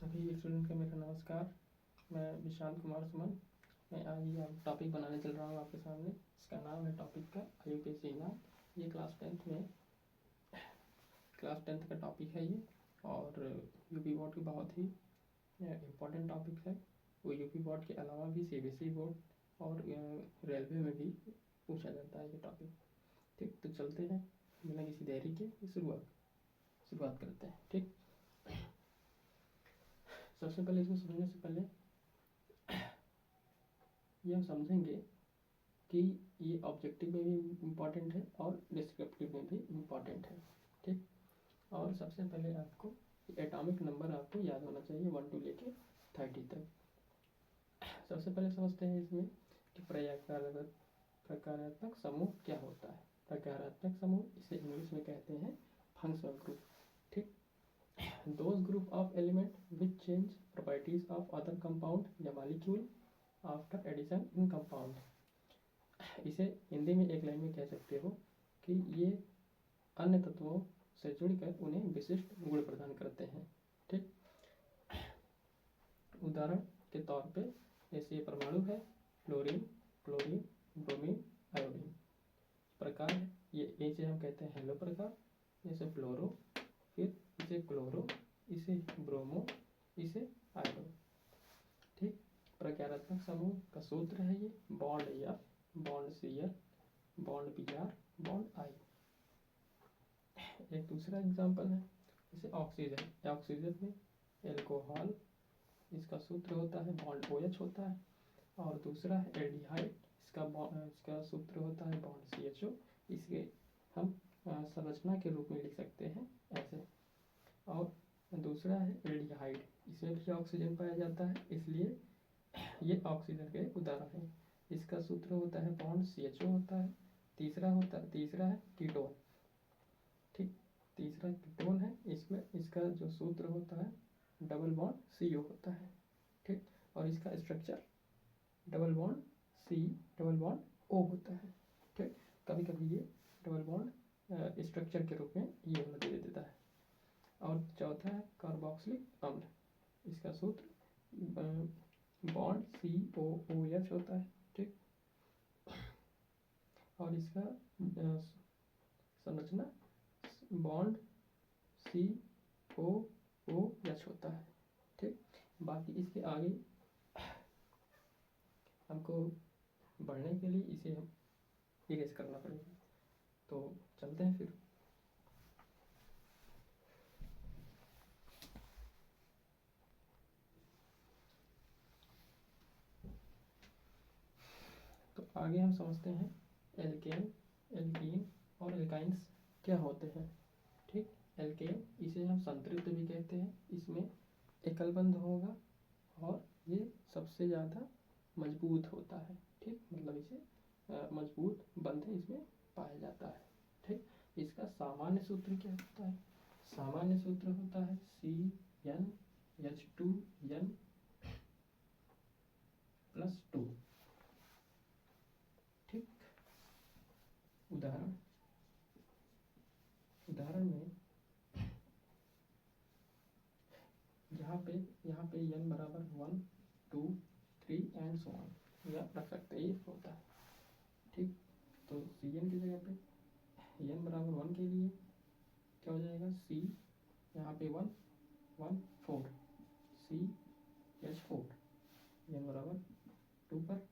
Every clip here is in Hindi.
सभी स्टूडेंट का मेरा नमस्कार। मैं विशाल कुमार सुमन। मैं आज ये टॉपिक बनाने चल रहा हूँ आपके सामने। इसका नाम है टॉपिक का IUPAC एग्जाम। ये क्लास टेंथ का टॉपिक है ये, और यूपी बोर्ड की बहुत ही इम्पोर्टेंट टॉपिक है। वो यूपी बोर्ड के अलावा भी CBSE बोर्ड और रेलवे में भी पूछा जाता है ये टॉपिक। ठीक, तो चलते हैं बिना किसी देरी के शुरुआत करते हैं। ठीक, सबसे पहले इसको समझने से पहले ये हम समझेंगे कि ये ऑब्जेक्टिव में भी इम्पॉर्टेंट है और डिस्क्रिप्टिव में भी इम्पॉर्टेंट है। ठीक, और सबसे पहले आपको एटॉमिक नंबर आपको याद होना चाहिए 1 to लेके 30 तक। सबसे पहले समझते हैं इसमें कि प्रकारात्मक समूह क्या होता है। प्रकारात्मक समूह, इसे इंग्लिश में कहते हैं फंक्शनल ग्रुप। ठीक, those group of element which change properties of other compound या molecule after addition in compound। इसे हिंदी में एक लाइन में कह सकते हो कि ये अन्य तत्वों से जुड़कर उन्हें विशिष्ट गुण प्रदान करते हैं। ठीक, उदाहरण के तौर पे जैसे ये परमाणु है, फ्लोरीन, क्लोरीन, ब्रोमीन, आयोडीन। प्रकार है ये, इसे हम कहते हैं हेलो प्रकार। जैसे फ्लोरो, फिर इसे क्लोरो, इसे ब्रोमो, इसे आयोडो। ठीक, प्रकारात्मक समूह का सूत्र है ये bond F, bond Cl, bond Br, bond I। एक दूसरा एग्जांपल है जैसे ऑक्सीजन। ऑक्सीजन में एल्कोहल, इसका सूत्र होता है बॉन्ड OH होता है। और दूसरा है एल्डिहाइड, इसका सूत्र होता है बॉन्ड CHO। इसके हम संरचना के रूप में लिख सकते हैं ऐसे। और दूसरा है एल्डिहाइड, इसमें भी ऑक्सीजन पाया जाता है, इसलिए ये ऑक्सीजन के उदाहरण है। इसका सूत्र होता है बॉन्ड CHO होता है। तीसरा है कीटोन। ठीक, तीसरा कीटोन है, इसमें इसका जो सूत्र होता है डबल बॉन्ड CO होता है। ठीक, और इसका structure double bond C double bond O होता है। ठीक, कभी कभी ये डबल बॉन्ड स्ट्रक्चर के रूप में ये वाला दे देता है। और चौथा है कार्बोक्सिलिक अम्ल, इसका सूत्र बॉन्ड COOH होता है। ठीक, और इसका संरचना बॉन्ड COOH होता है। ठीक, बाकी इसके आगे हमको बढ़ने के लिए इसे हम इरेज करना पड़ेगा। तो चलते हैं फिर। तो आगे हम समझते हैं एल्केन, एल्कीन और एल्काइंस क्या होते हैं। ठीक, एल्केन इसे हम संतृप्त भी कहते हैं। इसमें एकल बंध होगा और ये सबसे ज़्यादा मजबूत होता है। ठीक, मतलब इसे मजबूत बंध इसमें पाया जाता है। ठीक, इसका सामान्य सूत्र क्या होता है? सामान्य सूत्र होता है CnH2n+2। ठीक, उदाहरण में यहाँ पे n बराबर 1, 2, 3 एंड सो ऑन या रख सकते हैं, ये होता है। ठीक, तो Cn की जगह पे n बराबर 1 के लिए क्या हो जाएगा? C यहाँ पे 1, 1, 4 CH4। n बराबर 2 पर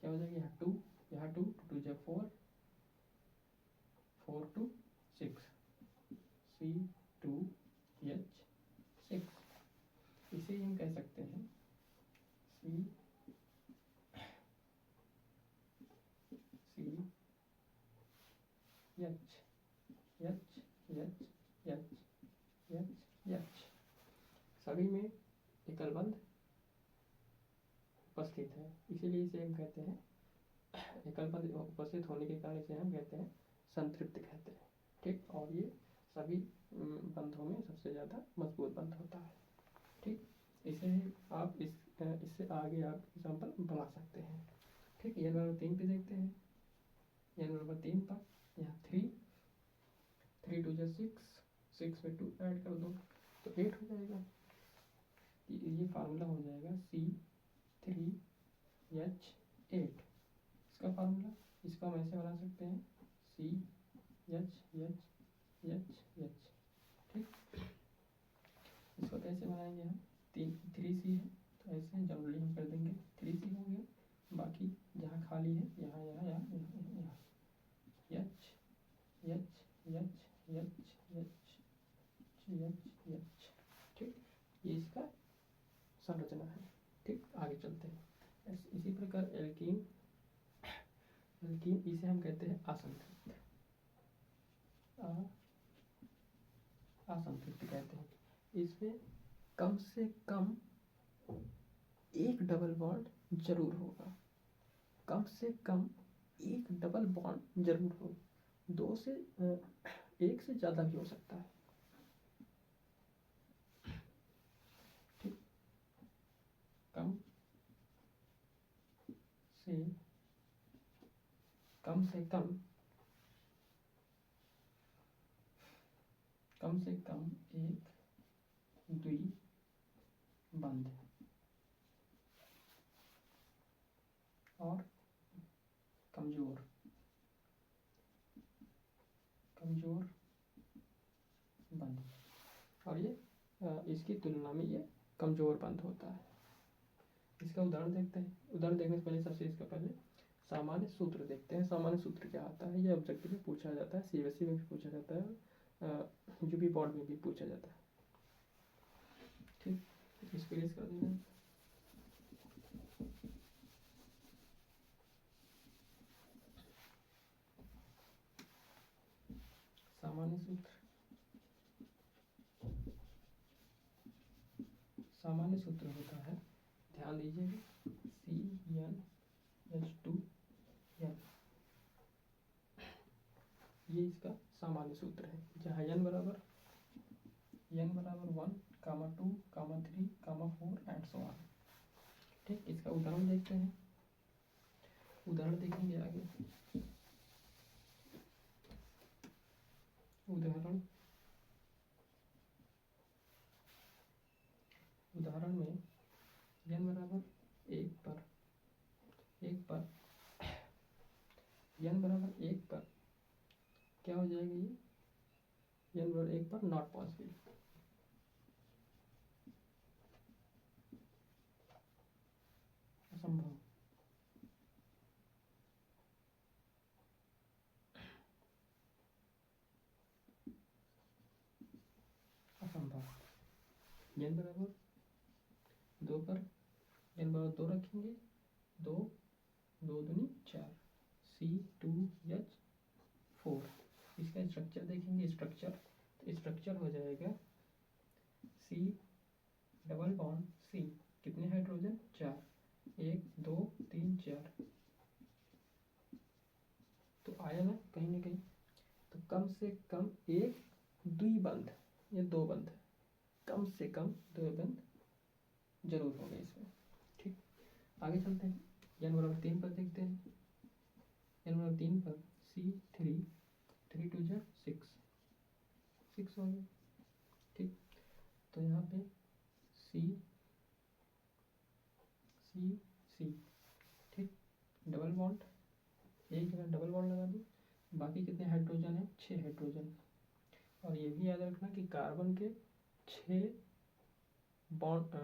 क्या हो जाएगा? यहाँ 2, यहाँ 2, 2 जब 4, 4 2 6 C2H6। इसे हम कह सकते हैं CH सभी में एकल बंध उपस्थित है, इसीलिए इसे हम कहते हैं एकल बंध उपस्थित होने के कारण इसे हम कहते हैं संतृप्त कहते हैं। ठीक, और ये सभी बंधों में सबसे ज़्यादा मजबूत बंध होता है। ठीक, इसे आप इससे आगे आप एग्जाम्पल बना सकते हैं। ठीक, n बराबर 3 पे देखते हैं। n बराबर 3 पर यहाँ 3 2 6 में 2 ऐड कर दो तो 8 हो जाएगा। ये फार्मूला हो जाएगा C3H8। इसका फार्मूला, इसको हम ऐसे बना सकते हैं CHHHH। ठीक, इसको कैसे बनाएंगे हम, 3C है तो ऐसे जनरली हम कर देंगे 3C हो गया, बाकी जहाँ खाली है यहाँ यहाँ यहाँ यहाँ यहाँ H H H H H H। ठीक, ये इसका संरचना है। ठीक, आगे चलते हैं। इसी प्रकार एल्कीन, एल्कीन इसे हम कहते हैं असंतृप्त, असंतृप्त कहते हैं। इसमें कम से कम एक डबल बॉन्ड जरूर होगा, कम से कम एक डबल बॉन्ड जरूर हो, दो से एक से ज़्यादा भी हो सकता है। ठीक, कम से कम एक द्विबंध और कमजोर बंध, और ये इसकी तुलना में ये कमजोर बंध होता है। इसका उदाहरण देखते हैं। उदाहरण देखने से पहले सबसे इसका पहले सामान्य सूत्र देखते हैं। सामान्य सूत्र क्या आता है, ये ऑब्जेक्टिव में पूछा जाता है, CBSE में भी पूछा जाता है, UP बोर्ड में भी पूछा जाता है। ठीक, इसको इरेज कर देना। सामान्य सूत्र, सामान्य सूत्र होता है, ध्यान दीजिएगा, CnH2n, ये इसका सामान्य सूत्र है, जहाँ n बराबर 1, 2, 3, 4 एंड सो ऑन। ठीक, इसका उदाहरण देखते हैं। उदाहरण देखेंगे आगे। उदाहरण में n बराबर 1 पर n बराबर 1 पर क्या हो जाएगा, ये n बराबर 1 पर नॉट पॉसिबल, असंभव। n बराबर 2 पर n बराबर 2 रखेंगे, 2 दूनी 4, C2H4। इसका स्ट्रक्चर देखेंगे, स्ट्रक्चर हो जाएगा C डबल बॉन्ड C, कितने हाइड्रोजन, 4, 1 2 3 4, तो आया ना कहीं ना कहीं। तो कम से कम एक द्विबंध, ये दो बंध, कम से कम दो बंध जरूर होंगे इसमें। ठीक, आगे चलते हैं। n बराबर 3 पर देखते हैं। n बराबर 3 पर C3, 3 2 6 हो गया। ठीक, तो यहाँ पे C ठीक, डबल बॉन्ड, एक जगह डबल बॉन्ड लगा दूँ, बाकी कितने हाइड्रोजन है, 6 हाइड्रोजन। और ये भी याद रखना कि कार्बन के 6 बॉन्ड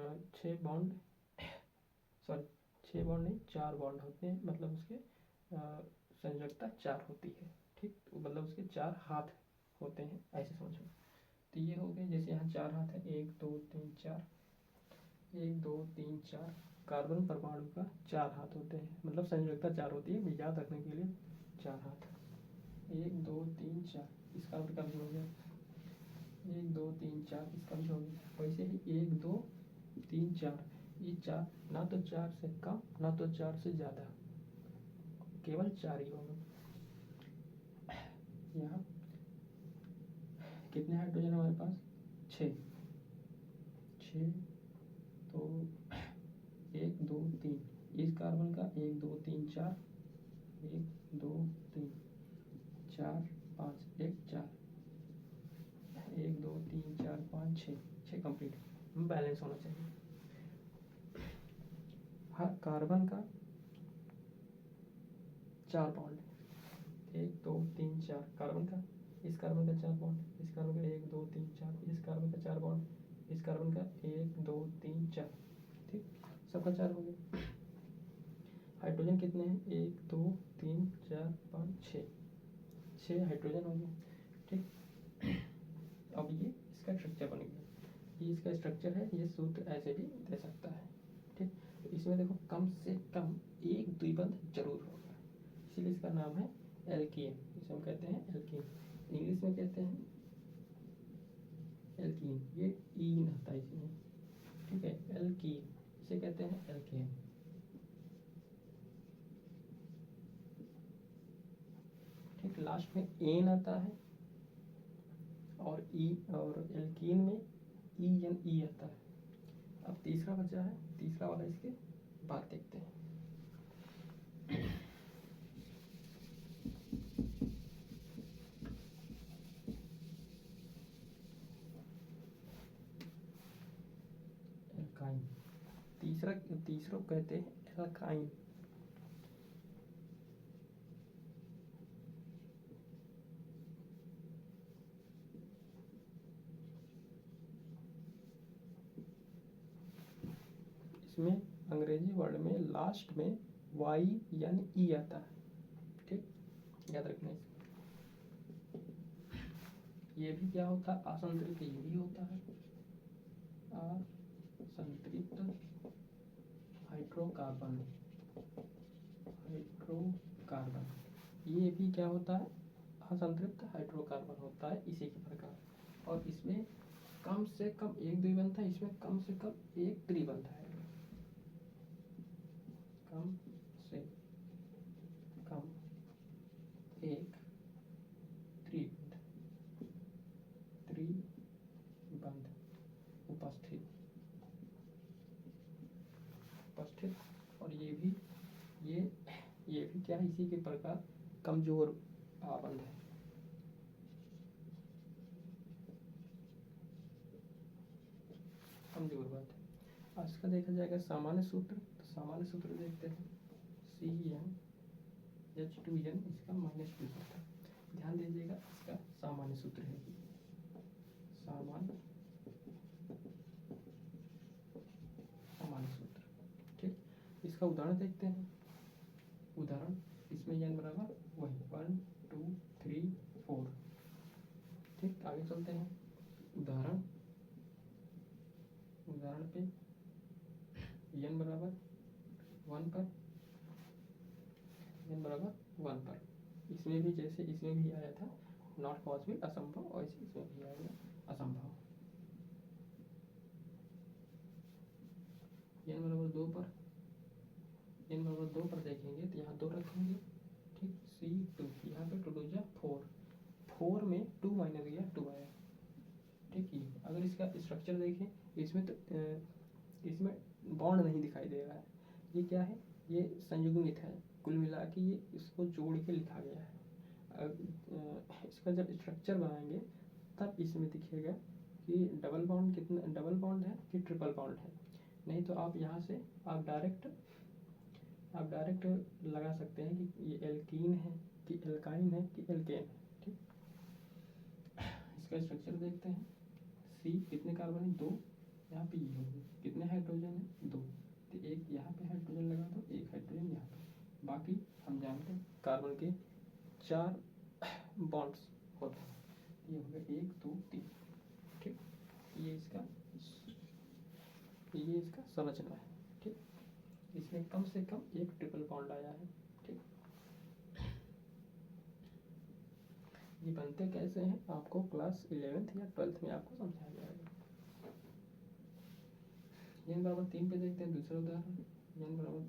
नहीं 4 बॉन्ड होते हैं, मतलब उसके संयोजकता 4 होती है। ठीक, मतलब उसके 4 हाथ होते हैं, ऐसे समझो। तो ये हो गए, जैसे यहाँ 4 हाथ है, 1 2 3 4, 1 2 3 4, कार्बन परमाणु का 4 हाथ होते हैं, मतलब संयोजकता 4 होती है, याद रखने के लिए 4 हाथ, 1 2 3 4, इसका का भी हो गया, 1 2 3 4, इसका भी हो गया। वैसे ही 1 2 3 4, ये 4 ना तो 4 से कम ना तो 4 से ज़्यादा, केवल 4 ही होगा। यहाँ कितने हाइड्रोजन हमारे पास, 6, तो 1 2 3, इस कार्बन का 1 2 3 4, 1 2 3 4 5 1 4, 1 2 3 4 5 6 कंप्लीट, बैलेंस होना चाहिए। हर कार्बन का 4 बॉन्ड, 1 2 3 4 कार्बन का, इस कार्बन का 4 बॉन्ड, इस कार्बन का 1 2 3 4, इस कार्बन का 4 बॉन्ड, इस कार्बन का 1 2 3 4, ठीक, सबका 4 हो गया। हाइड्रोजन कितने हैं? 1 2 3 4 5 6, 6 हाइड्रोजन हो गए, ठीक। अब ये इसका स्ट्रक्चर बन गया, ये इसका स्ट्रक्चर है, ये सूत्र ऐसे भी दे सकता है, ठीक। तो इसमें देखो कम से कम एक द्विबंध जरूर होगा, इसीलिए इसका नाम है एल्कीन, इसे हम कहते हैं एल्कीन, इंग्लिश में कहते हैं एल्कीन, ये ईन आता है इसमें, ठीक है, एल्कीन, इसे कहते हैं एल्केन, ठीक। लास्ट में एन आता है और ई, और एल्कीन में ई एन ई आता है। अब तीसरा बचा है, तीसरा वाला इसके बाद देखते हैं। एल्काइन, तीसरा कहते हैं एल्काइन, इसमें अंग्रेजी वर्ड में लास्ट में वाई यानी ई आता है, ठीक, याद रखना इसको। ये भी क्या होता है? असंतृप्त, ये भी होता है असंतृप्त हाइड्रोकार्बन, ये भी क्या होता है? असंतृप्त हाइड्रोकार्बन होता है इसी के प्रकार। और इसमें कम से कम एक द्विबंध है, इसमें कम से कम एक त्रिबंध है, कम से कम एक त्रिबंध उपस्थित, और ये भी क्या है? इसी के प्रकार कमजोर बंध है, कमजोर बंध। आज का देखा जाएगा सामान्य सूत्र, तो सामान्य सूत्र देखते हैं, CnH2n, इसका -2 होता है, ध्यान दीजिएगा, इसका सामान्य सूत्र है, सामान्य सूत्र, ठीक। इसका उदाहरण देखते हैं, उदाहरण इसमें n बराबर वही 1 2 3 4, ठीक। आगे चलते हैं, उदाहरण पे n बराबर 1 पर, इसमें भी जैसे इसमें भी आया था नॉट पॉसिबल, असंभव, और इसमें भी आएगा असंभव। n बराबर 2 पर देखेंगे तो यहाँ 2 रखेंगे, ठीक। C2, यहाँ पे 2 2 जा 4, 4 में 2 माइनस गया 2 आया, ठीक। ये अगर इसका स्ट्रक्चर देखें, इसमें तो इसमें बॉन्ड नहीं दिखाई दे रहा है, ये क्या है? ये संयुग्मित है, कुल मिला के ये इसको जोड़ के लिखा गया है। इसका जब स्ट्रक्चर बनाएंगे तब इसमें दिखेगा कि डबल बॉन्ड है कि ट्रिपल बॉन्ड है। नहीं तो आप यहाँ से आप डायरेक्ट लगा सकते हैं कि ये एल्कीन है कि एल्काइन है कि एल्केन है, ठीक। इसका स्ट्रक्चर देखते हैं, C कितने कार्बन है? 2, यहाँ पे ये होगी, कितने हाइड्रोजन है? 2, तो एक यहाँ पे हाइड्रोजन लगा दो, एक हाइड्रोजन यहाँ पे, बाकी हम जानते हैं कार्बन के 4 बॉन्ड्स होते हैं, ये हो गया 1 2 3, ठीक। ये इसका संरचना है, ठीक। इसमें कम से कम एक ट्रिपल बॉन्ड आया है, ठीक। ये बनते कैसे हैं आपको क्लास 11th या 12th में आपको समझाया जाएगा। n बराबर 3 पे देखते हैं दूसरा उदाहरण, n बराबर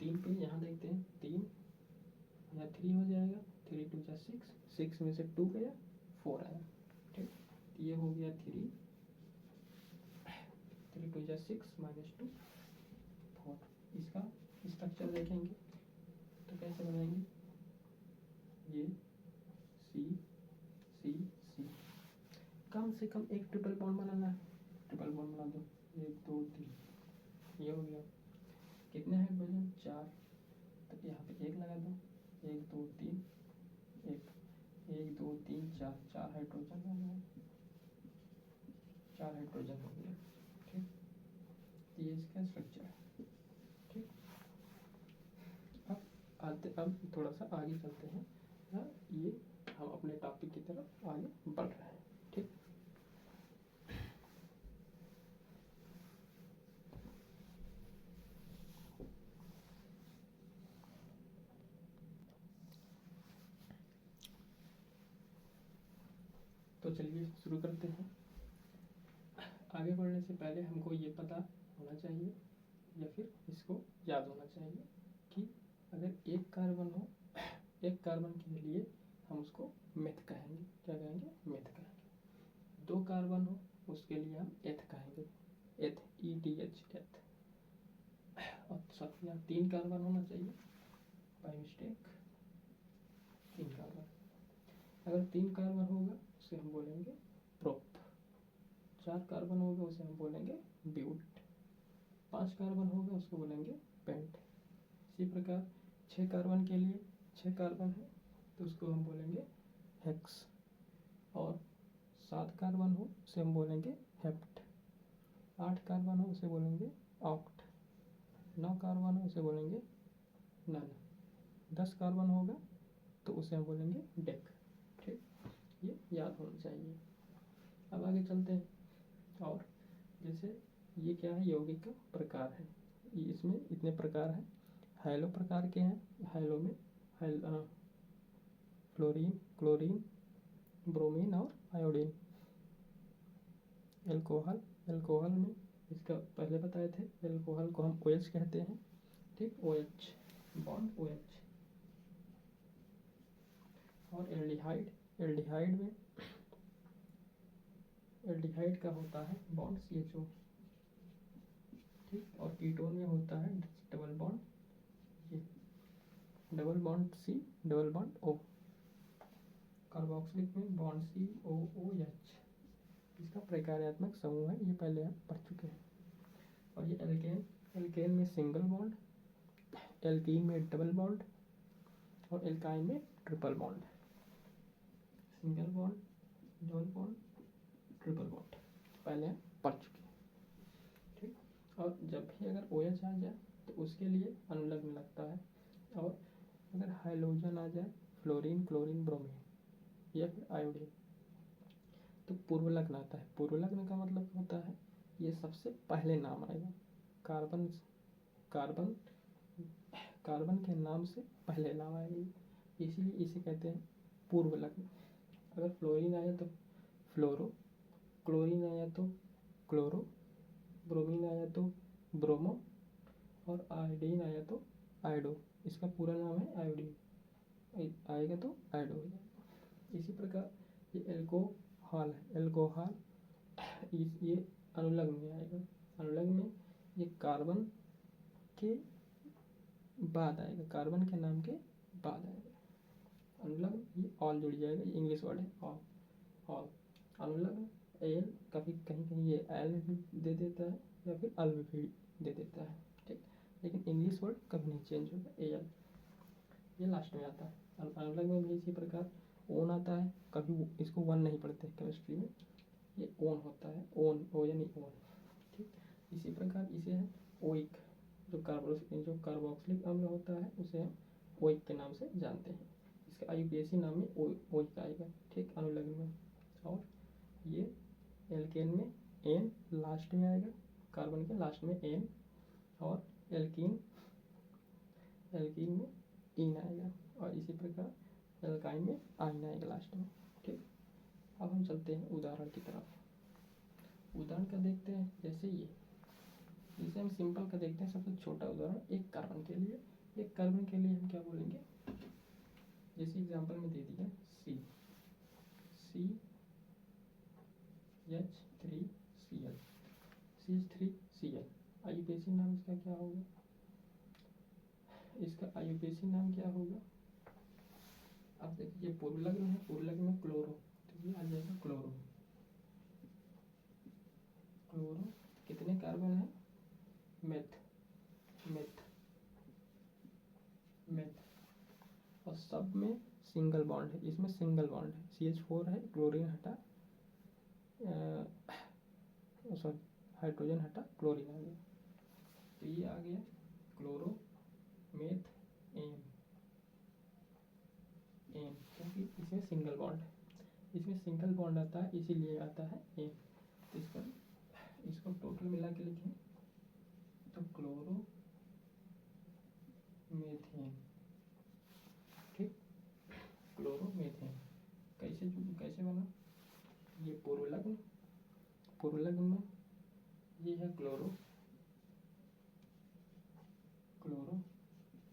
3 पे यहाँ देखते हैं 3, यहाँ 3 हो जाएगा, 3 2 जा 6, 6 में से 2 गया 4 आया, ठीक। ये हो गया 3 2 जा 6 -2 4। इसका स्ट्रक्चर देखेंगे तो कैसे बनाएंगे, ये C कम से कम एक ट्रिपल बॉन्ड बनाना है, ट्रिपल बॉन्ड बना दो, 1 2 3, ये हो गया, कितने हाइड्रोजन? 4, तो यहाँ पे 1 लगा दो, 1 2 3 1 1 2 3 4, 4 हाइड्रोजन हो गया, 4 हाइड्रोजन हो गया। ठीक, ये इसका स्ट्रक्चर है। ठीक, अब थोड़ा सा आगे चलते हैं। ये हम अपने टॉपिक की तरफ आगे बढ़ रहे हैं। ठीक, तो चलिए शुरू करते हैं। आगे बढ़ने से पहले हमको ये पता होना चाहिए या फिर इसको याद होना चाहिए कि अगर एक कार्बन हो, एक कार्बन के लिए हम उसको मेथ कहेंगे। क्या कहेंगे? मेथ कहेंगे। 2 कार्बन हो उसके लिए हम एथ कहेंगे, एथ, ETH, एथ। और साथ में 3 कार्बन होना चाहिए, बाय मिस्टेक 3 कार्बन। अगर 3 कार्बन होगा उसे हम बोलेंगे प्रोप, 4 कार्बन होगा उसे हम बोलेंगे ब्यूट, 5 कार्बन होगा उसको बोलेंगे पेंट। इसी प्रकार 6 कार्बन के लिए 6 कार्बन है तो उसको हम बोलेंगे हेक्स, और 7 कार्बन हो उसे हम बोलेंगे हेप्ट, 8 कार्बन हो उसे बोलेंगे ऑक्ट, 9 कार्बन हो उसे बोलेंगे नन, 10 कार्बन होगा तो उसे हम बोलेंगे डेक। ठीक, ये याद होना चाहिए। अब आगे चलते हैं। और जैसे ये क्या है? यौगिक का प्रकार है। इसमें इतने प्रकार हैं। हैलो प्रकार के हैं। हैलो में फ्लोरीन, क्लोरीन, ब्रोमीन और आयोडीन। एल्कोहल, एल्कोहल में इसका पहले बताए थे, एल्कोहल को हम OH कहते हैं। ठीक, OH बॉन्ड OH। और एल्डिहाइड, एल्डिहाइड में एल्डिहाइड का होता है बॉन्ड CHO। ठीक, और कीटोन में होता है डबल बॉन्ड, ये double bond C, double bond O। Carboxylic में बॉन्ड COOH। इसका प्रकार्यात्मक समूह है, ये पहले हम पढ़ चुके हैं। और ये एल्केन, एल्केन में सिंगल बॉन्ड, एल्कीन में डबल बॉन्ड और एल्काइन में triple bond. Single bond, double bond, triple bond पहले हम पढ़ चुके हैं। ठीक, और जब भी अगर OH आ जाए तो उसके लिए अनुलग्न लगता है। और अगर हाइलोजन आ जाए, फ्लोरीन, क्लोरीन, ब्रोमीन या फिर आयोडीन, तो पूर्वलग्न आता है। पूर्वलग्न का मतलब होता है ये सबसे पहले नाम आएगा, कार्बन कार्बन कार्बन के नाम से पहले नाम आएगा, इसीलिए इसे कहते हैं पूर्वलग्न। अगर फ्लोरीन आया तो फ्लोरो, क्लोरीन आया तो क्लोरो, ब्रोमीन आया तो ब्रोमो और आयोडीन आया तो आयोडो। इसका पूरा नाम है आयोडीन, आएगा तो आयोडो हो जाएगा। इसी प्रकार ये एल्कोहल है, एल्कोहल ये अनुलग्न में आएगा। अनुलग्न में ये कार्बन के बाद आएगा, कार्बन के नाम के बाद आएगा। अनुलग्न ये ऑल जुड़ जाएगा, ये इंग्लिश वर्ड है ऑल, ऑल। अनुलग्न एल, कभी कहीं कहीं ये एल भी दे देता है या फिर अल भी दे देता है। ठीक, लेकिन इंग्लिश वर्ड कभी नहीं चेंज होगा, एल ये लास्ट में आता है। अनुलग्न में भी इसी प्रकार ओन आता है, कभी इसको वन नहीं पढ़ते केमिस्ट्री में, ये ओन होता है, ओन, ओ यानी ओन। ठीक, इसी प्रकार इसे है ओइक, जो कार्बोक्सिलिक अम्ल होता है उसे हम ओइक के नाम से जानते हैं। इसका IUPAC नाम में ओइक आएगा। ठीक, अनुलग्न में। और ये एल्केन में एन लास्ट में आएगा, कार्बन के लास्ट में एन, और एल्कीन, एल्कीन में इन आएगा, और इसी प्रकार एल्काइन में आइन आएगा लास्ट में। ठीक, अब हम चलते हैं उदाहरण की तरफ। उदाहरण का देखते हैं, जैसे ये, जिसे हम सिंपल का देखते हैं। सबसे छोटा उदाहरण एक कार्बन के लिए। एक कार्बन के लिए हम क्या बोलेंगे? जैसे एग्जांपल में दे दिया CH3Cl, CH3Cl। IUPAC नाम इसका क्या होगा? इसका IUPAC नाम क्या होगा? अब देखिए पूर्वलग्न है, पूर्वलग्न में क्लोरो, तो ये आ जाएगा क्लोरो। क्लोरो कितने कार्बन है? मेथ, मेथ सब में सिंगल बॉन्ड है, इसमें सिंगल बॉन्ड है, CH4 है, क्लोरीन हटा सॉरी हाइड्रोजन हटा क्लोरीन आ गया, तो ये आ गया क्लोरोमेथ एन, क्योंकि इसमें सिंगल बॉन्ड है, इसमें सिंगल बॉन्ड आता है इसीलिए आता है एन। तो इसको टोटल मिला के लिखें तो क्लोरोमेथेन, ठीक, क्लोरोमेथेन। कैसे बना, ये पूर्वलग्न में ये है क्लोरो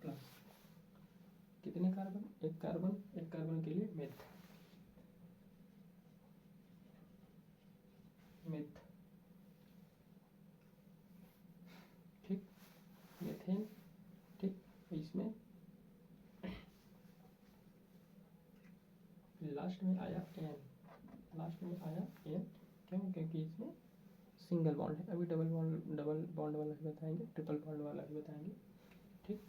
प्लस कितने कार्बन, एक कार्बन के लिए मेथ, ठीक, मेथेन, ठीक। इसमें लास्ट में आया एन, क्यों, क्योंकि इसमें सिंगल बॉन्ड है। अभी डबल बॉन्ड वाला भी बताएंगे, ट्रिपल बॉन्ड वाला भी बताएंगे, ठीक।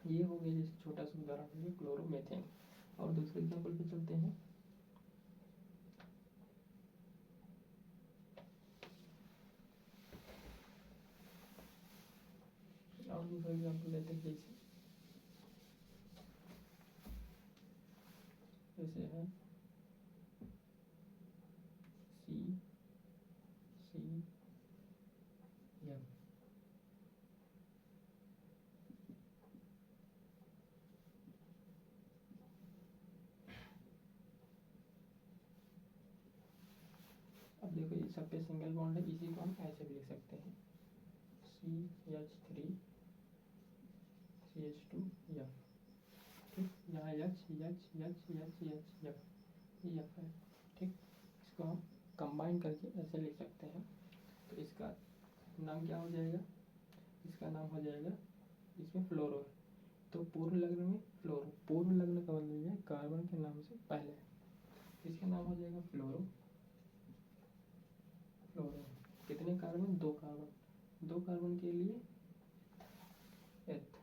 ये हो गया जैसे छोटा सा उदाहरण है क्लोरोमेथेन। और दूसरे एग्जाम्पल पे चलते हैं। और दूसरा एग्जाम्पल लेते हैं, जैसे है CCl, अब देखो ये सब पे सिंगल बॉन्ड है, इसी को हम ऐसे भी लिख सकते हैं CH3 CH2 F, ठीक, यहाँ F है, ठीक। इसको हम कंबाइन करके ऐसे लिख सकते हैं। तो इसका नाम क्या हो जाएगा, इसका नाम हो जाएगा, इसमें फ्लोरो है तो पूर्व लग्न में फ्लोरो, पूर्व लग्न का मतलब है कार्बन के नाम से पहले, इसका नाम हो जाएगा फ्लोरो। कितने कार्बन, दो कार्बन के लिए एथ,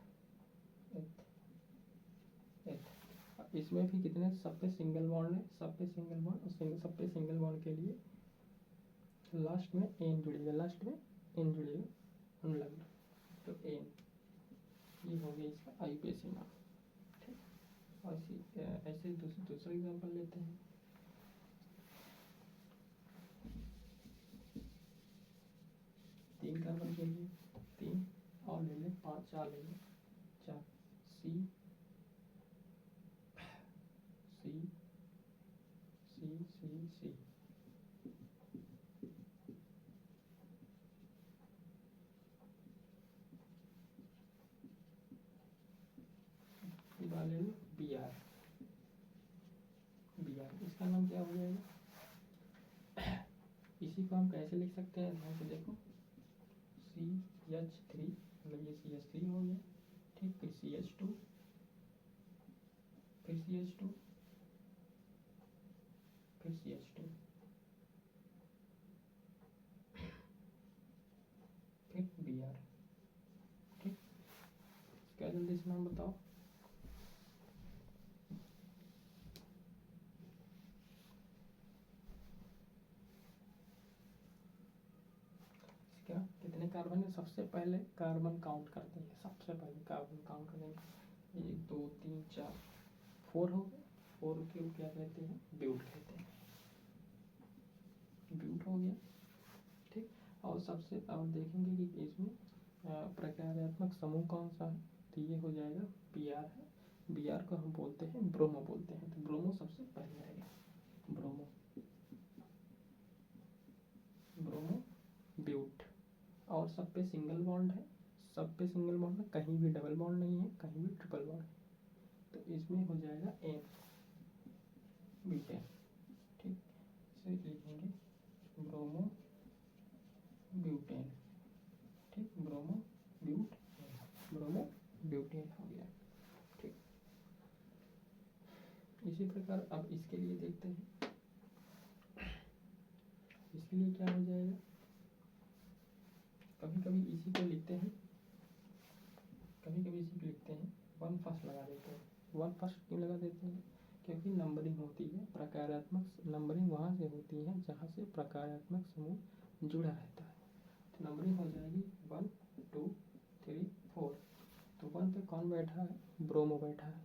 इसमें भी कितने, सब पे सिंगल बॉन्ड है, सब पे सिंगल बॉन्ड के लिए लास्ट में एन जुड़ेगा, अनुलग्न, तो एन, ये हो गया इसका IUPAC नाम, ठीक। और ऐसे दूसरा एग्जाम्पल लेते हैं। तीन कार्बन के लिए 3 और ले लें 5, 4 ले लें, 4 C ले लो Br, इसका नाम क्या हो जाएगा, इसी को हम कैसे लिख सकते हैं, ध्यान से देखो, CH3 मतलब ये CH3 हो गया, ठीक, फिर CH2, फिर CH2, फिर CH2, फिर Br, ठीक। क्या जल्दी से नाम बताओ, क्या कितने कार्बन है, सबसे पहले कार्बन काउंट करते हैं, सबसे पहले कार्बन काउंट करेंगे, 1 2 3 4 4 हो गए, 4 को क्या कहते हैं, ब्यूट कहते हैं, ब्यूट हो गया, ठीक। और सबसे और देखेंगे कि इसमें प्रकार्यात्मक समूह कौन सा है, तो ये हो जाएगा Br है, Br को हम बोलते हैं ब्रोमो बोलते हैं, तो ब्रोमो सबसे पहले आएगा, ब्रोमो ब्यूट। और सब पे सिंगल बॉन्ड है, कहीं भी डबल बॉन्ड नहीं है, कहीं भी ट्रिपल बॉन्ड है, तो इसमें हो जाएगा N ब्यूटेन, ठीक। इसे लिखेंगे ब्रोमो ब्यूटेन, ठीक, ब्रोमो ब्यूटेन हो गया, ठीक। इसी प्रकार अब इसके लिए देखते हैं, इसके लिए क्या हो जाएगा, कभी कभी इसी को लिखते हैं, 1 फर्स्ट लगा देते हैं, 1 फर्स्ट क्यों लगा देते हैं? क्योंकि नंबरिंग होती है, प्रकारात्मक नंबरिंग वहाँ से होती है जहाँ से प्रकारात्मक समूह जुड़ा रहता है। तो नंबरिंग हो जाएगी 1 2 3 4। तो 1 पे कौन बैठा है? ब्रोमो बैठा है,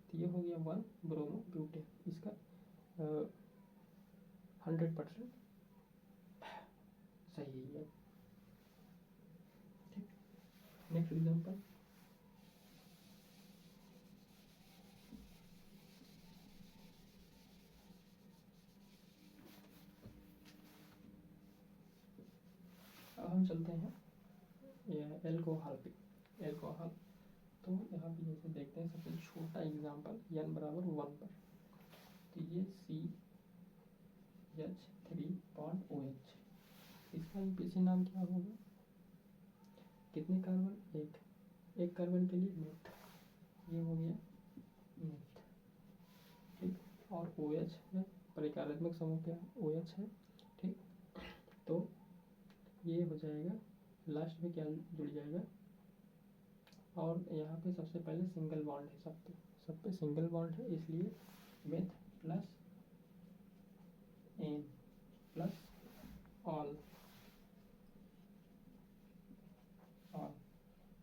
तो ये हो गया 1 ब्रोमो ब्यूटेन। इसका 100% सही है। ठीक, नेक्स्ट एग्जाम्पल। अब हम चलते हैं एल्कोहल पे। एल्कोहल, तो यहाँ पे जैसे देखते हैं सबसे छोटा एग्जाम्पल n बराबर 1 पर, तो ये CH3 बॉन्ड OH, इसका पीछे नाम क्या होगा? कितने कार्बन? एक कार्बन के लिए मेथ, ये हो गया मेथ। ठीक, और OH है, परिकारात्मक समूह क्या है? OH है। ठीक, तो ये हो जाएगा, लास्ट में क्या जुड़ जाएगा? और यहाँ पे सबसे पहले सिंगल बॉन्ड है, सब पे सिंगल बॉन्ड है, इसलिए meth plus ane plus ol.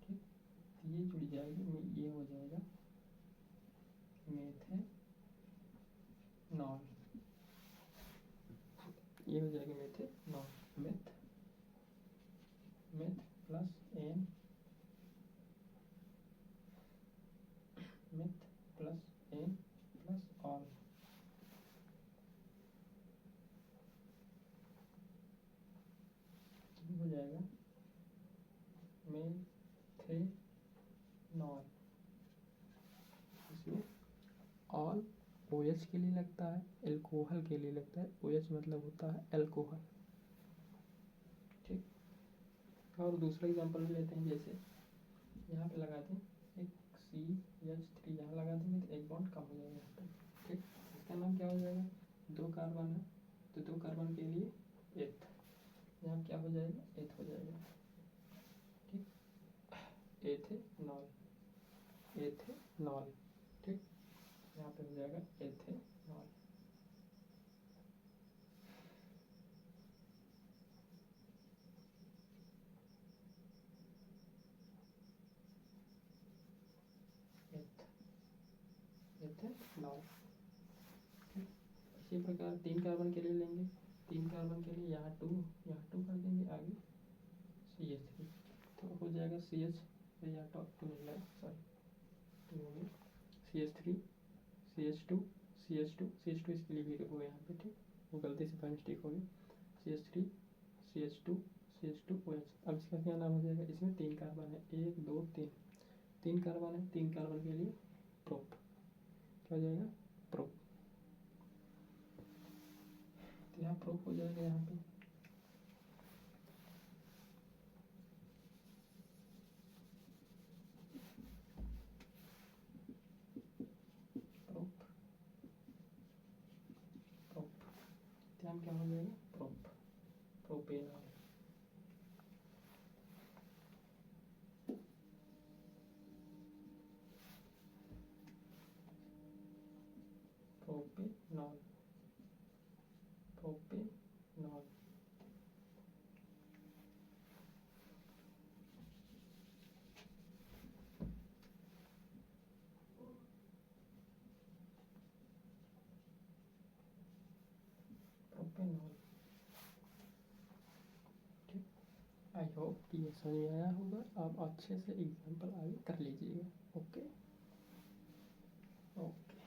ठीक, ये जुड़ जाएगा, ये हो जाएगा मेथेनॉल, ये हो जाएगा methanol. Meth plus ane, meth plus ane plus ol, हो जाएगा मेथेनॉल। इसमें ऑल OH के लिए लगता है, एल्कोहल के लिए लगता है। OH मतलब होता है एल्कोहल। ठीक, और दूसरा एग्जांपल लेते हैं, जैसे यहाँ पे लगा दें एक CH3, यहाँ लगा देंगे तो एक बॉन्ड कम हो जाएगा यहाँ पे। ठीक, इसका नाम क्या हो जाएगा? 2 कार्बन है, तो 2 कार्बन के लिए एथ, यहाँ क्या हो जाएगा? एथ हो जाएगा। ठीक, एथेनॉल, एथेनॉल। ठीक, यहाँ पे हो जाएगा एथेनॉल। एथेनॉल। ठीक, इसी प्रकार 3 कार्बन के लिए लेंगे, 3 कार्बन के लिए यहाँ 2 कर देंगे, आगे CH3, तो हो जाएगा CH, यहाँ टॉप 2 मिल रहा है, सॉरी 2 हो गया, CH3 CH2 CH2 CH2 इसके लिए भी हो यहाँ पे। ठीक, वो गलती से बाई मिस्टेक हो गई, CH3 CH2 CH2 OH। अब इसका क्या नाम हो जाएगा? इसमें 3 कार्बन है, 1 2 3, 3 कार्बन है, 3 कार्बन के लिए प्रोप, क्या हो जाएगा? प्रोप। तो यहाँ प्रोप हो जाएगा, यहाँ पे प्रोप, प्रोप, तो यहाँ क्या हो जाएगा? Prop, propanol. Propanol, propanol. Propanol. ठीक, आई होप कि ये समझ में आया होगा। आप अच्छे से एग्जाम्पल आगे कर लीजिएगा। ओके ओके,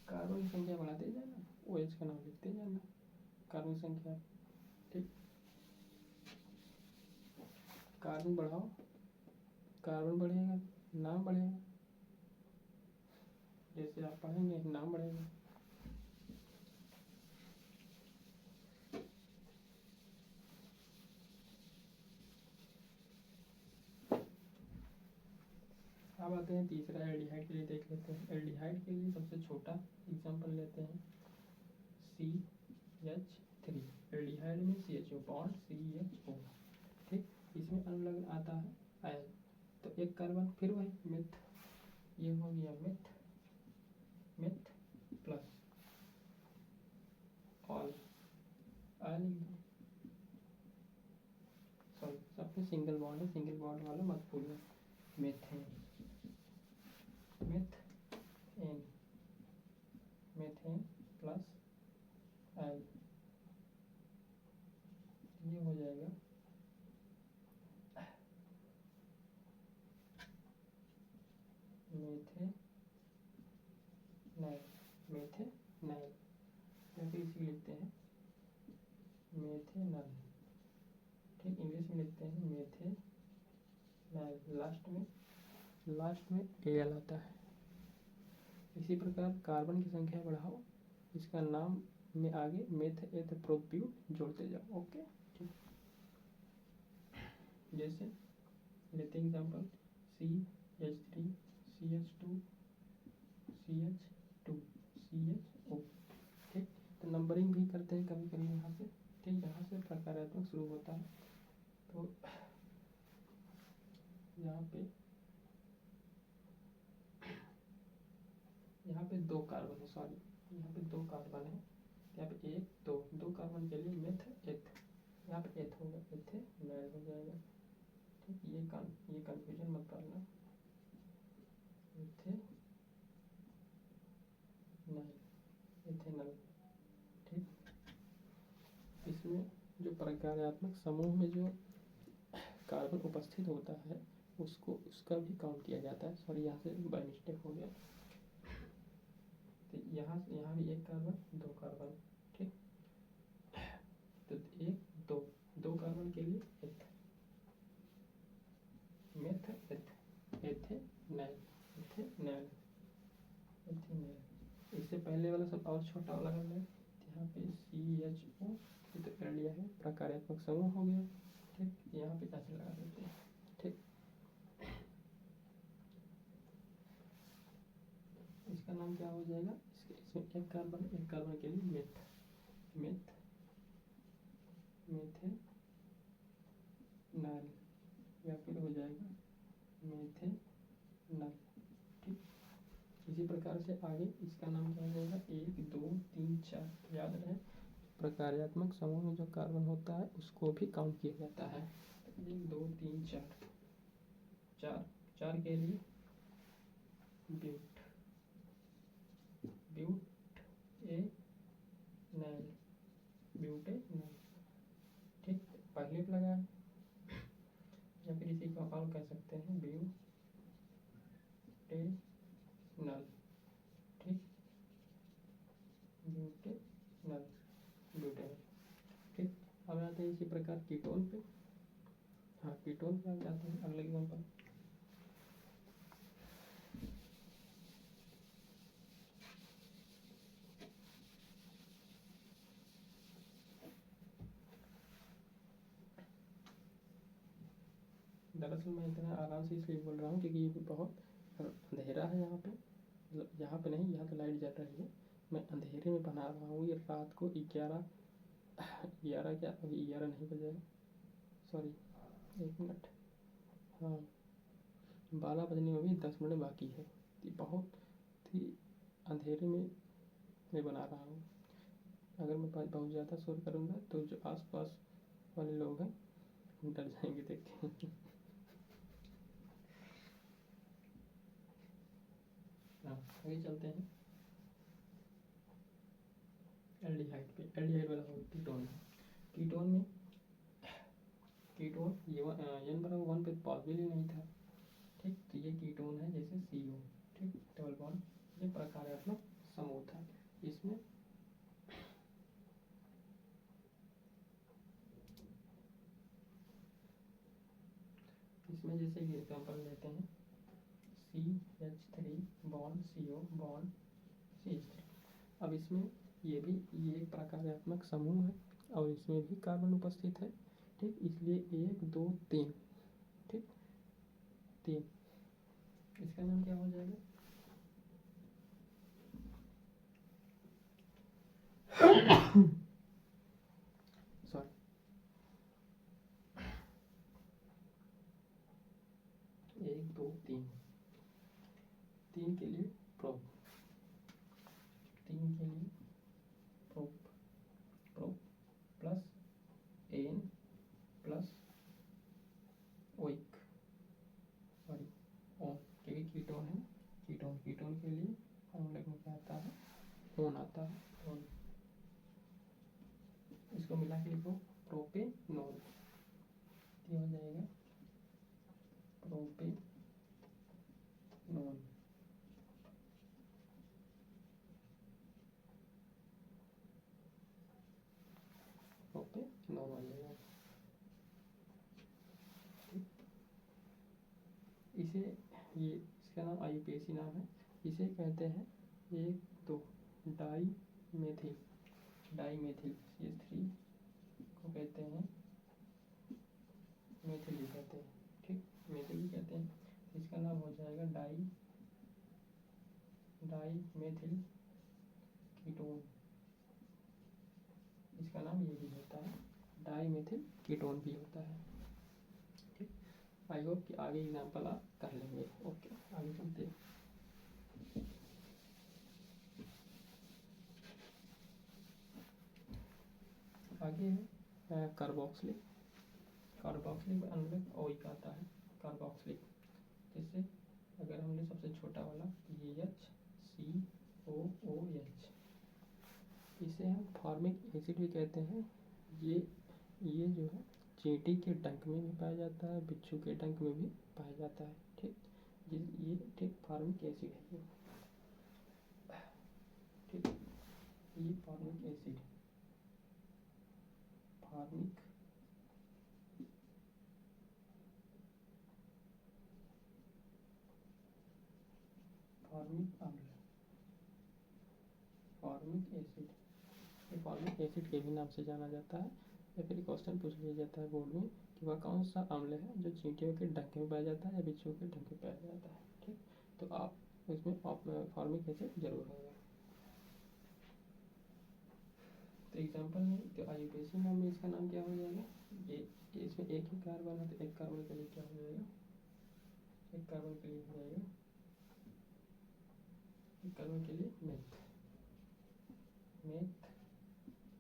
कार्बन की संख्या बढ़ाते जाना, OH का नाम लिखते जाना, कार्बन संख्या। ठीक, कार्बन बढ़ाओ, कार्बन बढ़ेगा, नाम बढ़ेगा, जैसे आप पढ़ेंगे नाम बढ़ेगा। अब आते हैं तीसरा, एल्डिहाइड के लिए देख लेते हैं। एल्डिहाइड के लिए सबसे छोटा एग्जांपल लेते हैं, CH3। एल्डिहाइड में CHO बॉन्ड CHO। ठीक, इसमें अनुलग्न आता है आयन, तो एक कार्बन, फिर वही मिथ, ये हो गया myth, myth plus all, all sorry सब पे सिंगल बॉन्ड है, सिंगल बॉन्ड वाला मत भूलिए, methane, methane, methane plus L, ये हो जाएगा मेथेनॉल, मेथेनॉल या फिर इसी लिखते हैं मेथेनॉल, ठीक, इंग्लिश में लिखते हैं मेथेनॉल, लास्ट में एल आता है। इसी प्रकार कार्बन की संख्या बढ़ाओ, इसका नाम में आगे मेथ एथ प्रोप्यूट जोड़ते जाओ। ओके, ठीक, जैसे लेते हैं example CH3 CH2 CH2 CHO, ठीक, तो नंबरिंग भी करते हैं कभी कभी यहाँ से, ठीक, यहाँ से प्रकारात्मक शुरू होता है। तो यहाँ पे दो कार्बन है, सॉरी यहाँ पे दो कार्बन है, यहाँ पे एक दो कार्बन के लिए मेथ एथ, यहाँ पे एथ होगा, एथेनॉल हो जाएगा, ठीक, ये कंफ्यूजन मत करना, एथेनॉल, ठीक। इसमें जो प्रकार्यात्मक समूह में जो कार्बन उपस्थित होता है उसका भी काउंट किया जाता है। सॉरी यहाँ से बाय मिस्टेक हो गया, तो यहाँ भी एक कार्बन, दो कार्बन, ठीक, तो एक दो कार्बन के लिए एथ, मेथ एथ, एथेनॉल, एथेनॉल, एथेनॉल। इससे पहले वाला सब और छोटा वाला कर लें, यहाँ पे CHO तो कर लिया है, प्रकार्यात्मक समूह हो गया, ठीक, यहाँ पे ऐसे लगा देते हैं, ठीक। इसका नाम क्या हो जाएगा, इसमें एक कार्बन के लिए मेथ, मेथेनॉल या फिर हो जाएगा मेथेनॉल, ठीक। इसी प्रकार से आगे इसका नाम क्या हो जाएगा, 1 2 3 4, याद रहे प्रकार्यात्मक समूह में जो कार्बन होता है उसको भी काउंट किया जाता है। 1 2 3 4, चार के लिए ब्यूटेनॉल, ठीक, पहले पे लगा, या फिर इसी को और कह सकते हैं ब्यूटेनॉल, ठीक, ब्यूटेनॉल, ठीक। अब आते हैं इसी प्रकार कीटोन पे, हाँ कीटोन पे हम जाते हैं अगले एग्जाम्पल, दरअसल मैं इतना आराम से इसलिए बोल रहा हूँ क्योंकि ये बहुत अंधेरा है यहाँ पे, मतलब यहाँ पे नहीं, यहाँ तो लाइट जल रही है, मैं अंधेरे में बना रहा हूँ, ये रात को 11 क्या, अभी 11 नहीं बजे, सॉरी 1 मिनट, हाँ 12 बजने में भी 10 मिनट बाकी है, ये बहुत ही अंधेरे में मैं बना रहा हूँ। अगर मैं बहुत ज़्यादा शोर करूँगा तो जो आसपास वाले लोग हैं डर जाएंगे देख के। आगे चलते हैं एल्डिहाइड पे, एल्डिहाइड वाला हो कीटोन, कीटोन ये n=1 पे पॉसिबल ही नहीं था, ठीक, तो ये कीटोन है जैसे CO, ठीक, डबल बॉन्ड, ये प्रकार्यात्मक समूह था। इसमें जैसे कि एग्जाम्पल लेते हैं CH3 bond CO bond CH3, अब इसमें ये एक प्रकार्यात्मक समूह है और इसमें भी कार्बन उपस्थित है, ठीक, इसलिए 1 2 3, ठीक, 3, इसका नाम क्या हो जाएगा, सॉरी 1 क्लोरीन के लिए prop prop plus ane plus oic sorry one, क्योंकि कीटोन है, कीटोन के लिए फॉर्मूला में क्या आता है, ओन आता है, ओन। इसको मिला के लिखो प्रोपेनॉन, ये हो जाएगा प्रोपेनॉन, प्रोपेनॉन हो जाएगा। इसे ये इसका नाम IUPAC नाम है। इसे कहते हैं 1 2 डाई मेथिल CH3 को कहते हैं मेथिल भी कहते हैं, ठीक, मेथिल भी कहते हैं। इसका नाम हो जाएगा डाई मेथिल कीटोन, इसका नाम ये भी होता है, डाई मेथिल कीटोन भी होता है, ठीक। आई होप कि आगे एग्जाम्पल आप कर लेंगे। ओके, आगे चलते हैं। आगे है कार्बोक्सिलिक अम्ल ओइक आता है, कार्बोक्सिलिक, जैसे अगर हमने सबसे छोटा वाला CHCOOH, इसे हम फॉर्मिक एसिड भी कहते हैं। ये जो है चींटी के डंक में भी पाया जाता है, बिच्छू के डंक में भी पाया जाता है, ठीक। ये ठीक फॉर्मिक एसिड है ये, ठीक, ये फॉर्मिक एसिड, फॉर्मिक अम्ल, फॉर्मिक एसिड, ये फॉर्मिक एसिड के भी नाम से जाना जाता है। या फिर क्वेश्चन पूछ लिया जाता है बोर्ड में कि वह कौन सा अम्ल है जो चींटियों के डंक में पाया जाता है या बिच्छुओं के डंक में पाया जाता है, ठीक। तो आप इसमें फॉर्मिक एसिड जरूर होगा। तो एग्जाम्पल में तो IUPAC नाम में इसका नाम क्या हो जाएगा, इसमें एक ही कार्बन है तो एक कार्बन के लिए क्या हो जाएगा, एक कार्बन के लिए हो जाएगा, एक कार्बन के लिए मेथ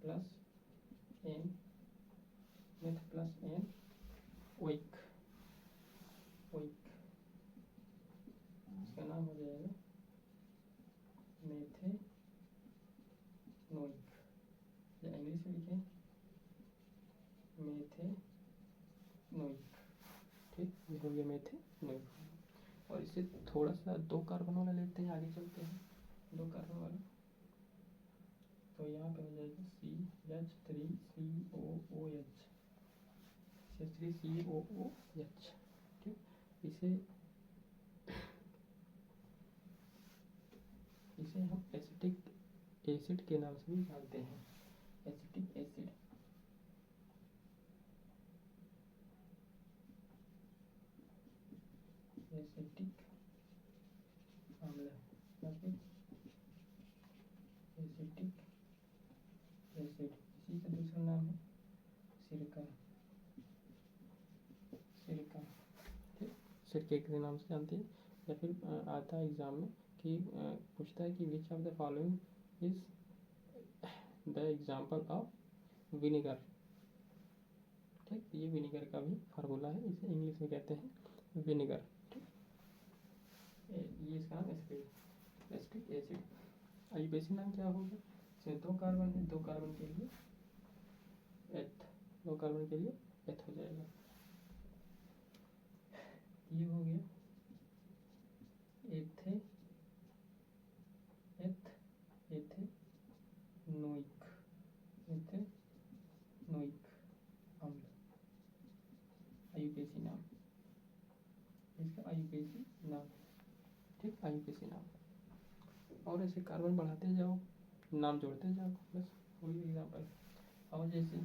प्लस एन ओइक, इसका नाम हो जाएगा मेथेनोइक, या इंग्लिश में लिखें मेथेनोइक, ठीक, ये हो गया मेथेनोइक। और इससे थोड़ा सा 2 कार्बन वाला लेते हैं, आगे चलते हैं। 2 कार्बन वाला, तो यहाँ पे हो जाएगा CH3COOH, ठीक। इसे हम एसिटिक एसिड के नाम से भी जानते हैं, एसिटिक एसिड, एसिटिक अम्ल, या फिर एसिटिक एसिड। इसी का दूसरा नाम है सिरका, ठीक, सिरके के नाम से जानते हैं। या फिर आता है एग्जाम में कि पूछता है कि which of the following is the example of vinegar, ठीक, ये विनेगर का भी फार्मूला है, इसे इंग्लिश में कहते हैं विनेगर, ठीक। ये इसका नाम एसिटिक एसिड। IUPAC नाम क्या होगा, इसमें 2 कार्बन है, 2 कार्बन के लिए एथ, 2 कार्बन के लिए एथ हो जाएगा। ये हो गया एथेनोइक अम्ल, IUPAC नाम, इसका IUPAC नाम, ठीक, IUPAC नाम। और ऐसे कार्बन बढ़ाते जाओ, नाम जोड़ते जाओ, बस वही एग्जाम्पल। और जैसे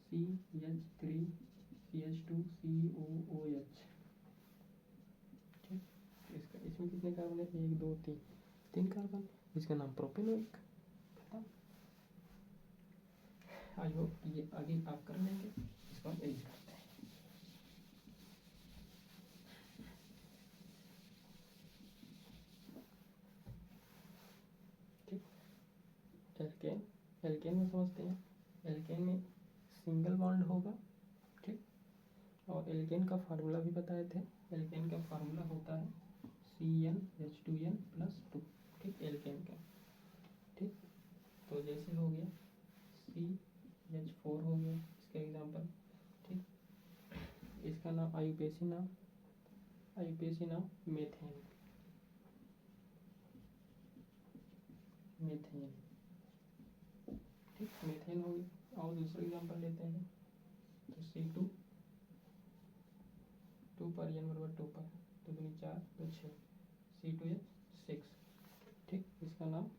CH3CH2COOH, ठीक, इसमें कितने कार्बन है, 1 2 3 कार्बन, इसका नाम प्रोपेनोइक, खत्म। आई होप ये आगे आप कर लेंगे। इसको हम एडिट करते हैं। ठीक, एल्केन, एल्केन में समझते हैं, एल्केन में सिंगल बॉन्ड होगा, ठीक। और एल्केन का फार्मूला भी बताए थे, एल्केन का फार्मूला होता है CnH2n+2, ठीक, एल्केन का, ठीक। तो जैसे हो गया CH4 हो गया इसका एग्जाम्पल, ठीक। इसका नाम आयुपेसी नाम मेथेन, मेथेन, ठीक, मेथेन हो गया। और दूसरा एग्जाम्पल लेते हैं, तो C2, 2 पर n बराबर 2 पर, 2 दूनी 4 2 6, C2H6, ठीक। इसका नाम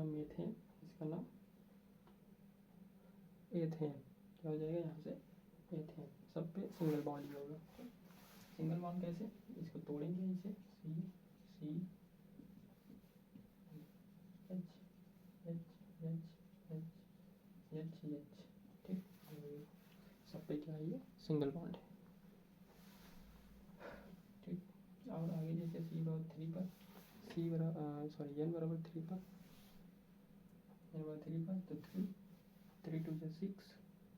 मेथेन, इसका नाम एथेन, क्या हो जाएगा यहाँ से एथेन, सब पे सिंगल बॉन्ड ही होगा, ठीक। सिंगल बॉन्ड कैसे, इसको तोड़ेंगे इसे, C H H, ठीक, सब पे क्या है ये सिंगल बॉन्ड है, ठीक। और आगे जैसे n बराबर 3 पर, तो 3 2 से 6,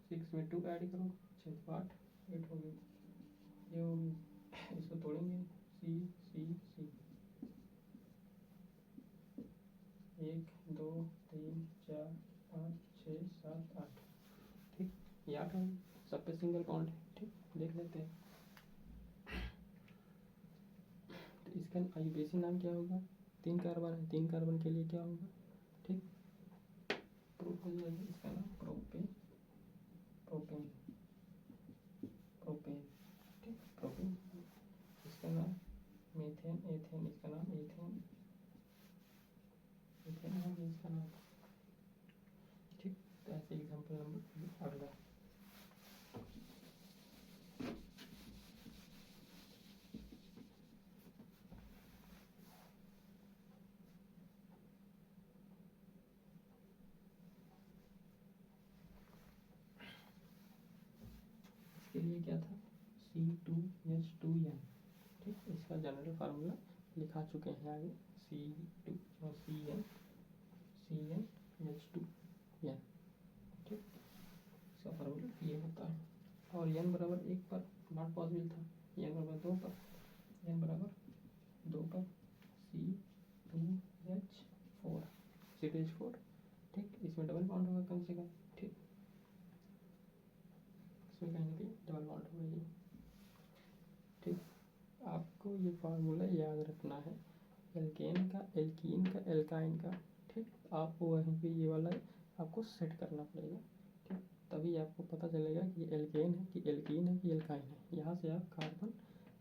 6 में 2 ऐड करो, 6 तो 8 8 हो गई, ये हो गई। इसको तोड़ेंगे, C 1 2 3 4 5 6 7 8, ठीक, ये 8 हो गई, सब पे सिंगल बॉन्ड है, ठीक। देख लेते हैं, तो इसका आयुपेसी नाम क्या होगा, 3 कार्बन है, 3 कार्बन के लिए क्या होगा, ठीक, प्रूफ हो जाएगा, इसका नाम प्रोपेन, प्रोपेन, प्रोपेन, ठीक, प्रोपेन। इसका नाम मीथेन, एथेन, इसका नाम एथेन, एथेन हो गया इसका नाम, ठीक। तो ऐसे एग्जाम्पल नंबर अगला, इसके लिए क्या था, C2H2n, ठीक। इसका जनरल फार्मूला लिखा चुके हैं आगे, C2 और CnH2n, ठीक। इसका फार्मूला ये होता है, और n बराबर 1 पर नॉट पॉसिबल था, n बराबर 2 पर, n बराबर 2 पर C2H4, ठीक। इसमें डबल बॉन्ड होगा कम से कम, ठीक, इसमें कहीं ना कहीं डबल बॉन्ड होगा ये, ठीक। आपको ये फार्मूला याद रखना है, एल्केन का, एल्कीन का, एल्काइन का, ठीक। आपको वहीं पे ये वाला आपको सेट करना पड़ेगा, ठीक, तभी आपको पता चलेगा कि एल्केन है कि एल्कीन है कि एल्काइन है। यहाँ से आप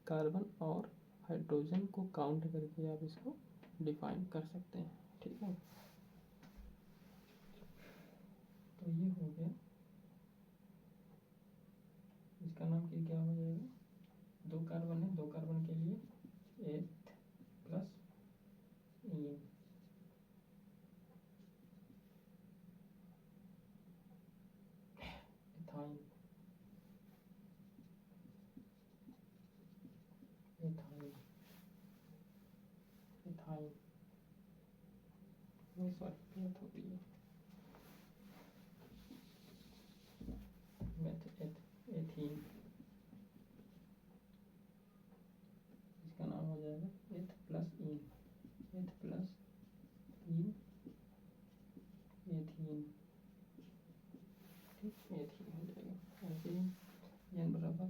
कार्बन और हाइड्रोजन को काउंट करके आप इसको डिफाइन कर सकते हैं, ठीक है। तो ये हो गया, इसका नाम क्या हो जाएगा, 2 कार्बन है, 2 कार्बन के लिए एथ प्लस इन, एथाइन, एथाइन, एथाइन, नहीं सॉरी एथ होती है, एथीन, इसका नाम हो जाएगा एथ प्लस इन, एथ प्लस इन, एथीन, ठीक, एथीन हो जाएगा। ऐसे ही n बराबर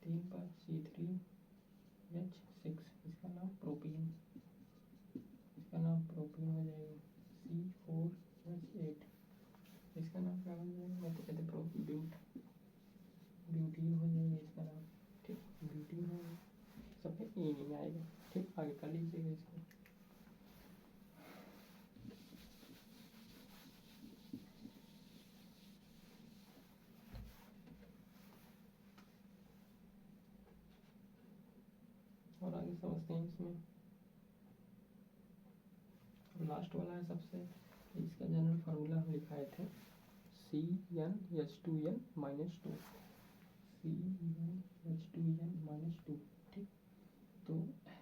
3 पर C3H6, इसका नाम प्रोपीन, इसका नाम प्रोपीन हो जाएगा, C4H8, इसका नाम क्या हो जाएगा, ब्यूटीन हो जाएगा इसका नाम, ठीक, ब्यूटीन हो जाएगा, सब में ई नहीं आएगा, ठीक। आगे कर लीजिएगा इसको, और आगे समझते हैं इसमें। लास्ट वाला है सबसे, इसका जनरल फार्मूला हम लिखाए थे CnH2n-2, CnH2n-2, ठीक। तो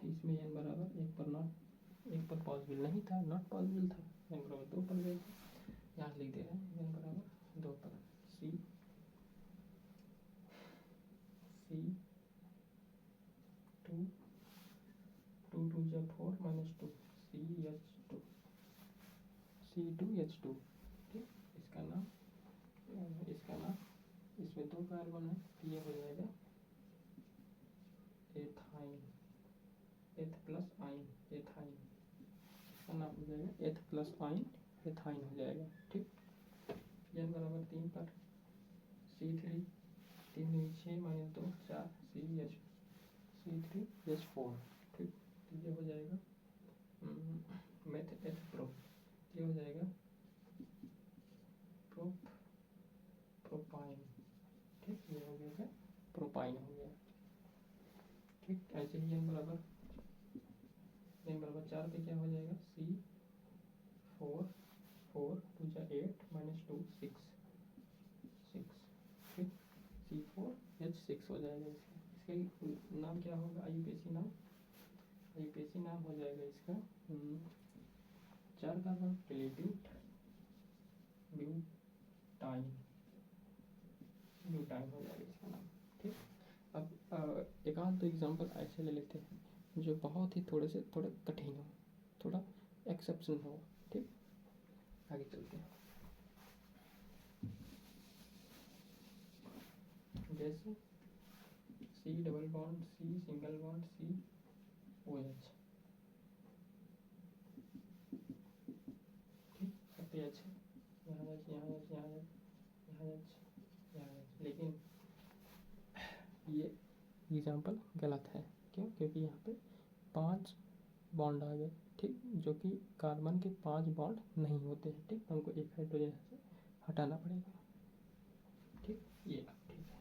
इसमें n बराबर 1 पर नॉट एक पर पॉसिबल नहीं था, नॉट पॉसिबल था, n बराबर 2 पर गए थे। यहाँ लिख दे रहे हैं n बराबर 2 पर C टू 2 जा 4 माइनस 2 C2H2 ठीक। इसका नाम इसमें 2 कार्बन है तो ये हो जाएगा एथाइन, एथ प्लस आइन एथाइन। इसका नाम हो जाएगा एथ प्लस आइन एथाइन हो जाएगा ठीक। n बराबर 3 पर C3 3 दूनी 6 माइनस 2 4 C3H4 ठीक। तो ये हो जाएगा मेथ एथ प्रो, ये हो जाएगा प्रोपाइन ठीक। ये हो गया प्रोपाइन हो गया ठीक। ऐसे ही n बराबर 4 पे क्या हो जाएगा C4 4 2 जा 8 माइनस 2 6 ठीक। C4H6 हो जाएगा इसका। इसका नाम क्या होगा आईयूपीएसी नाम हो जाएगा इसका 4 कार्बन प्लेटिंग ब्यूटाइन हो जाएगा इसका नाम ठीक। अब एक आध दो एग्जांपल ऐसे ले लेते हैं जो बहुत ही थोड़े कठिन हो, थोड़ा एक्सेप्शन हो ठीक। आगे चलते हैं। जैसे C double bond C single bond C OH ठीक। सब पे H है, यहाँ लेकिन ये एग्जाम्पल गलत है। क्यों? क्योंकि यहाँ पे 5 बॉन्ड आ गए ठीक, जो कि कार्बन के 5 बॉन्ड नहीं होते हैं ठीक। हमको एक हाइड्रोजन से हटाना पड़ेगा ठीक। ये ठीक है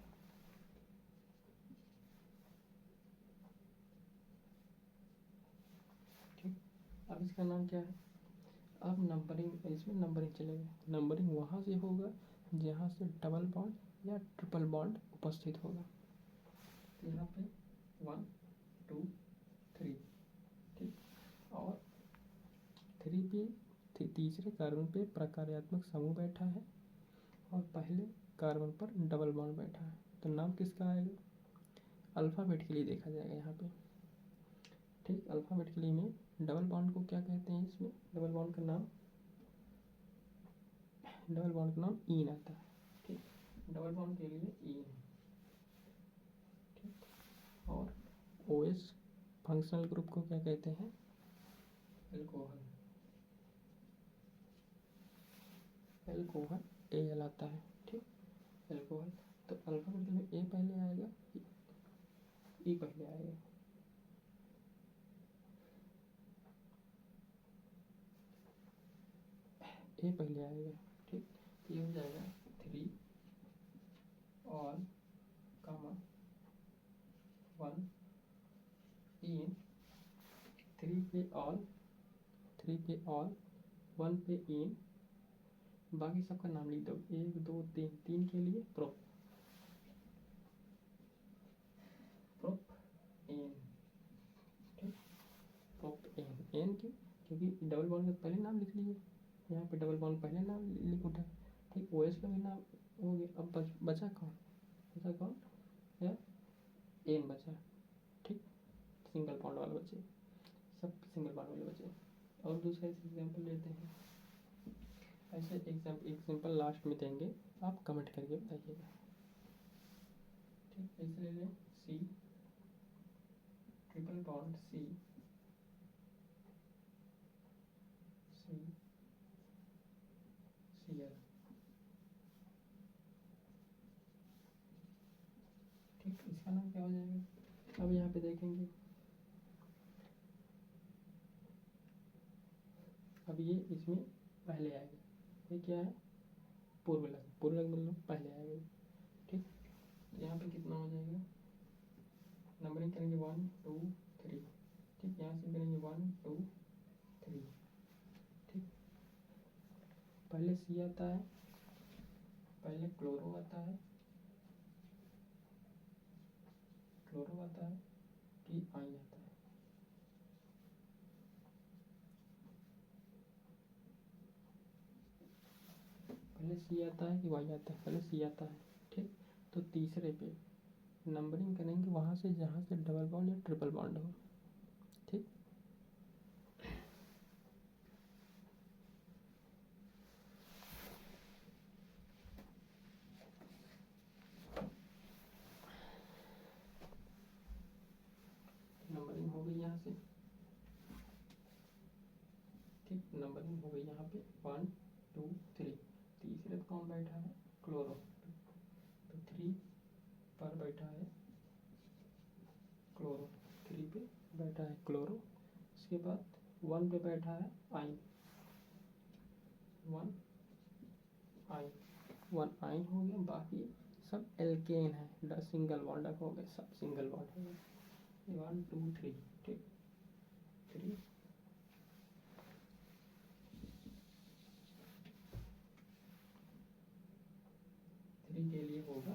ठीक। अब इसका नाम क्या है? अब नंबरिंग, इसमें नंबरिंग चलेगा। नंबरिंग वहाँ से होगा जहाँ से डबल बॉन्ड या ट्रिपल बॉन्ड उपस्थित होगा। तो यहाँ पे 1 2 3 ठीक। और 3 पे तीसरे कार्बन पे प्रकार्यात्मक समूह बैठा है और पहले कार्बन पर डबल बॉन्ड बैठा है। तो नाम किसका आएगा? अल्फ़ाबेटिकली देखा जाएगा यहाँ पे ठीक। अल्फ़ाबेटिकली में डबल बॉन्ड को क्या कहते हैं? इसमें डबल बॉन्ड का नाम ईन आता है ठीक। डबल बॉन्ड के लिए ईन ठीक। और OH फंक्शनल ग्रुप को क्या कहते हैं? एल्कोहल AL आता है ठीक। एल्कोहल। तो अल्फाबेट में A पहले आएगा, E पहले आएगा। A पहले आएगा ठीक। ये हो जाएगा 3 ऑल कामा 1 इन 3 पे ऑल 1 पे इन, बाकी सबका नाम लिख दो 1 2 3। 3 के लिए प्रोप एन ठीक। प्रोप एन क्यों? क्योंकि डबल बॉन्ड का पहले नाम लिख लिए, यहाँ पे डबल बॉन्ड पहले नाम लिख उठा ठीक। OH का भी नाम हो गया। अब बचा कौन या एन बचा ठीक। सिंगल बॉन्ड वाले बचे, सब सिंगल बॉन्ड वाले बचे। और दूसरा एग्जाम्पल लेते हैं। ऐसे एग्जाम्पल लास्ट में देंगे, आप कमेंट करके बताइएगा ठीक। ऐसे ले लें C triple bond C Cl ठीक। इसका नाम क्या हो जाएगा? अब यहाँ पे देखेंगे, अब ये इसमें पहले आएगा। ये क्या है? पूर्वलग मतलब पहले आएगा ठीक। तो यहाँ पे कितना हो जाएगा? नंबरिंग करेंगे 1 2 3 ठीक। यहाँ से करेंगे 1 2 3 ठीक। पहले C आता है, पहले क्लोरो आता है फिर आइन आता है सी आता है कि वाई आता है? पहले सी आता है, ठीक। तो तीसरे पे नंबरिंग करेंगे वहाँ से जहाँ से डबल बॉन्ड या ट्रिपल बॉन्ड हो, ठीक। नंबरिंग हो गई यहाँ से, ठीक। नंबरिंग हो गई यहाँ पे 1 2 3। तीसरे पे कौन बैठा है? क्लोरो। तो 3 पर बैठा है क्लोरो, 3 पे बैठा है क्लोरो। उसके बाद 1 पे बैठा है आइन, 1 आइन, 1 आइन हो गया। बाकी सब एल्केन है, सिंगल बॉन्ड हो गए, सब सिंगल बॉन्ड हो गए। 1 2 3, ठीक। 3 के लिए होगा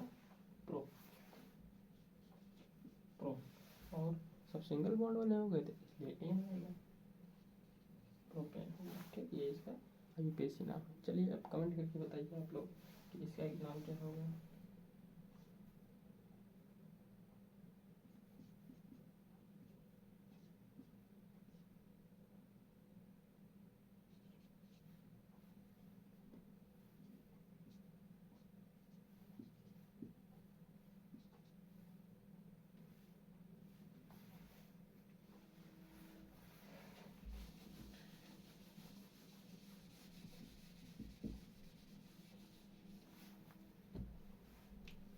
प्रो, प्रो। और सब सिंगल बॉन्ड वाले हो गए थे इसलिए एन आएगा, प्रोपेन होगा, ठीक। ये इसका आईयूपीएसी नाम है। चलिए अब कमेंट करके बताइए आप लोग कि इसका एक नाम क्या होगा।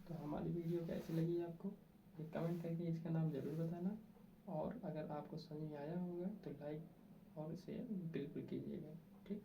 तो हमारी वीडियो कैसी लगी आपको, ये कमेंट करके इसका नाम ज़रूर बताना। और अगर आपको समझ में आया होगा तो लाइक और शेयर बिल्कुल कीजिएगा, ठीक।